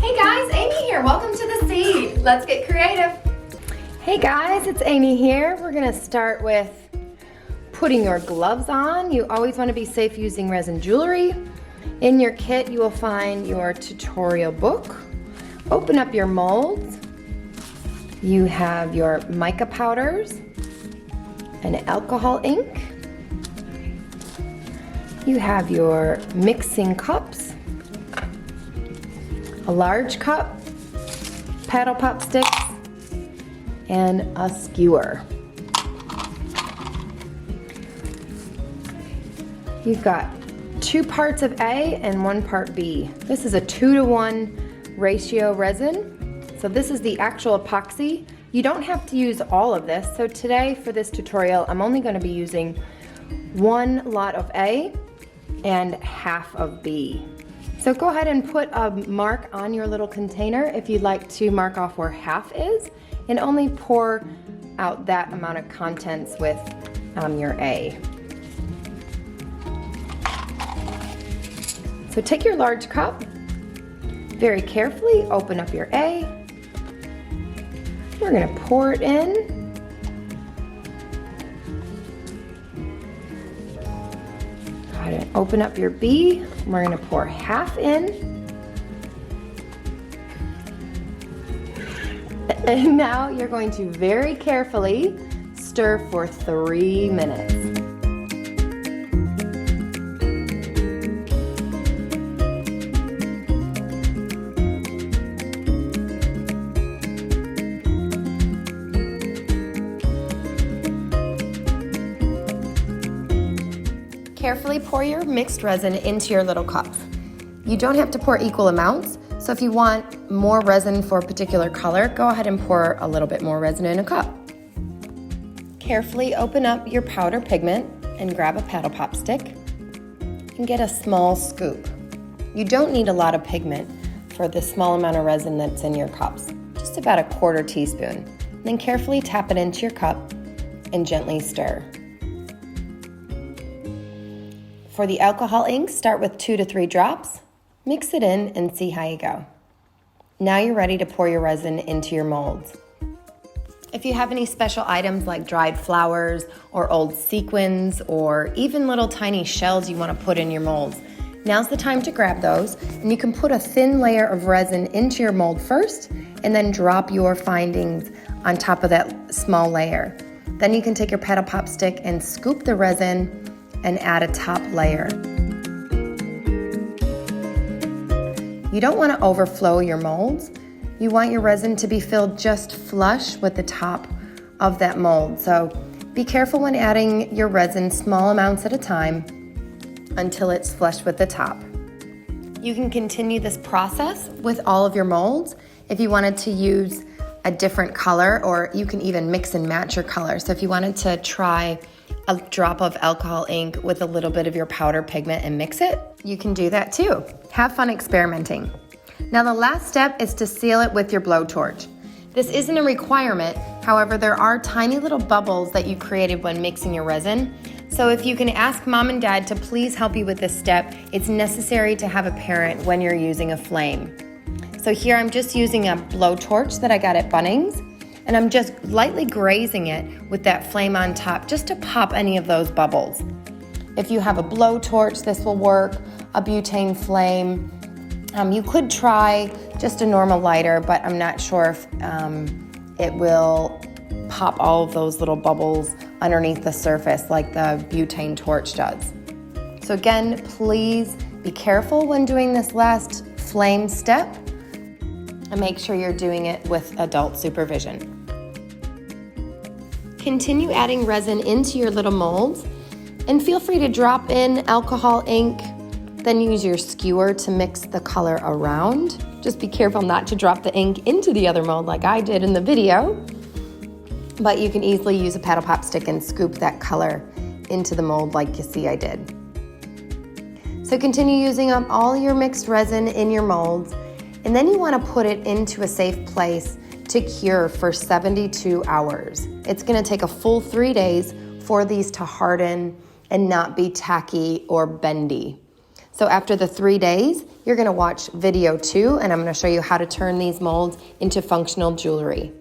Hey guys, Amy here. Welcome to The Seed. Let's get creative. Hey guys, it's Amy here. We're gonna start with putting your gloves on. You always want to be safe using Resin Jewellery. In your kit, you will find your tutorial book. Open up your molds. You have your mica powders, an alcohol ink. You have your mixing cups, a large cup, paddle pop sticks, and a skewer. You've got 2 parts of A and 1 part B. This is a 2-to-1 ratio resin. So this is the actual epoxy. You don't have to use all of this. So today for this tutorial, I'm only going to be using 1 lot of A and half of B. So go ahead and put a mark on your little container if you'd like to mark off where half is, and only pour out that amount of contents with your A. So take your large cup, very carefully open up your A. We're gonna pour it in. Go ahead and open up your B. We're gonna pour half in. And now you're going to very carefully stir for 3 minutes. Carefully pour your mixed resin into your little cups. You don't have to pour equal amounts, so if you want more resin for a particular color, go ahead and pour a little bit more resin in a cup. Carefully open up your powder pigment and grab a paddle pop stick and get a small scoop. You don't need a lot of pigment for the small amount of resin that's in your cups, just about a 1/4 teaspoon. Then carefully tap it into your cup and gently stir. For the alcohol ink, start with 2 to 3 drops, mix it in and see how you go. Now you're ready to pour your resin into your molds. If you have any special items like dried flowers or old sequins or even little tiny shells you want to put in your molds, now's the time to grab those, and you can put a thin layer of resin into your mold first and then drop your findings on top of that small layer. Then you can take your paddle pop stick and scoop the resin and add a top layer. You don't want to overflow your molds. You want your resin to be filled just flush with the top of that mold. So be careful when adding your resin, small amounts at a time, until it's flush with the top. You can continue this process with all of your molds if you wanted to use a different color, or you can even mix and match your color. So if you wanted to try a drop of alcohol ink with a little bit of your powder pigment and mix it, you can do that too. Have fun experimenting. Now the last step is to seal it with your blowtorch. This isn't a requirement, however there are tiny little bubbles that you created when mixing your resin. So if you can ask mom and dad to please help you with this step, it's necessary to have a parent when you're using a flame. So here I'm just using a blowtorch that I got at Bunnings, and I'm just lightly grazing it with that flame on top just to pop any of those bubbles. If you have a blowtorch, this will work, a butane flame. You could try just a normal lighter, but I'm not sure if it will pop all of those little bubbles underneath the surface like the butane torch does. So again, please be careful when doing this last flame step, and make sure you're doing it with adult supervision. Continue adding resin into your little molds, and feel free to drop in alcohol ink, then use your skewer to mix the color around. Just be careful not to drop the ink into the other mold like I did in the video, but you can easily use a paddle pop stick and scoop that color into the mold like you see I did. So continue using up all your mixed resin in your molds, and then you want to put it into a safe place to cure for 72 hours. It's going to take a full 3 days for these to harden and not be tacky or bendy. So after the 3 days, you're gonna watch video 2, and I'm gonna show you how to turn these molds into functional jewelry.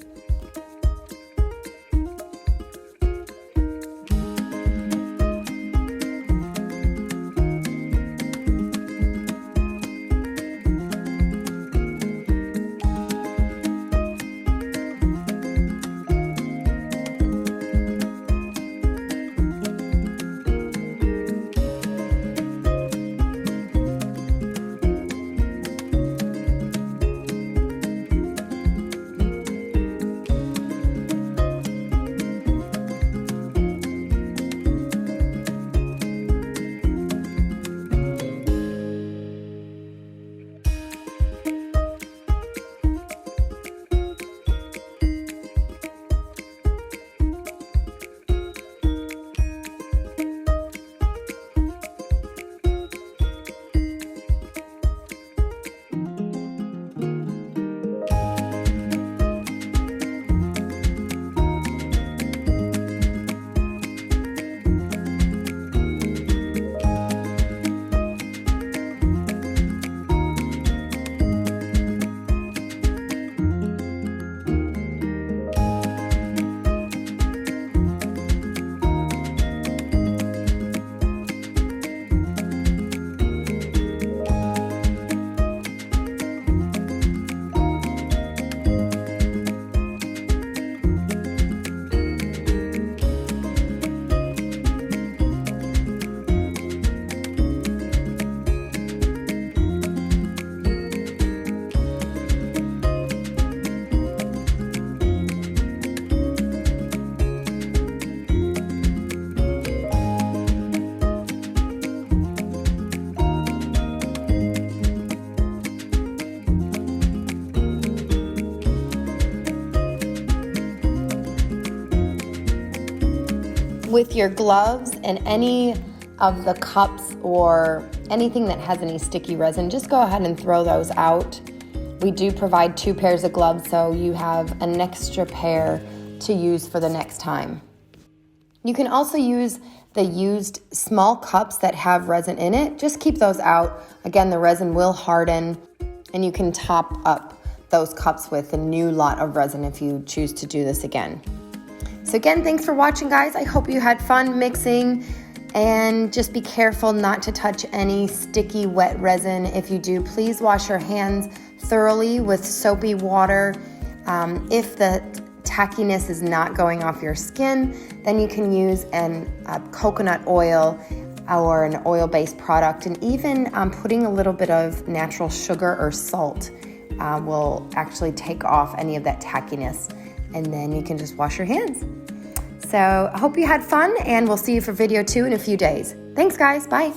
With your gloves and any of the cups or anything that has any sticky resin, just go ahead and throw those out. We do provide 2 pairs of gloves, so you have an extra pair to use for the next time. You can also use the used small cups that have resin in it. Just keep those out. Again, the resin will harden, and you can top up those cups with a new lot of resin if you choose to do this again. So again, thanks for watching, guys. I hope you had fun mixing, and just be careful not to touch any sticky wet resin. If you do, please wash your hands thoroughly with soapy water. If the tackiness is not going off your skin, then you can use a coconut oil or an oil-based product, and even putting a little bit of natural sugar or salt will actually take off any of that tackiness, and then you can just wash your hands. So I hope you had fun, and we'll see you for video 2 in a few days. Thanks, guys. Bye.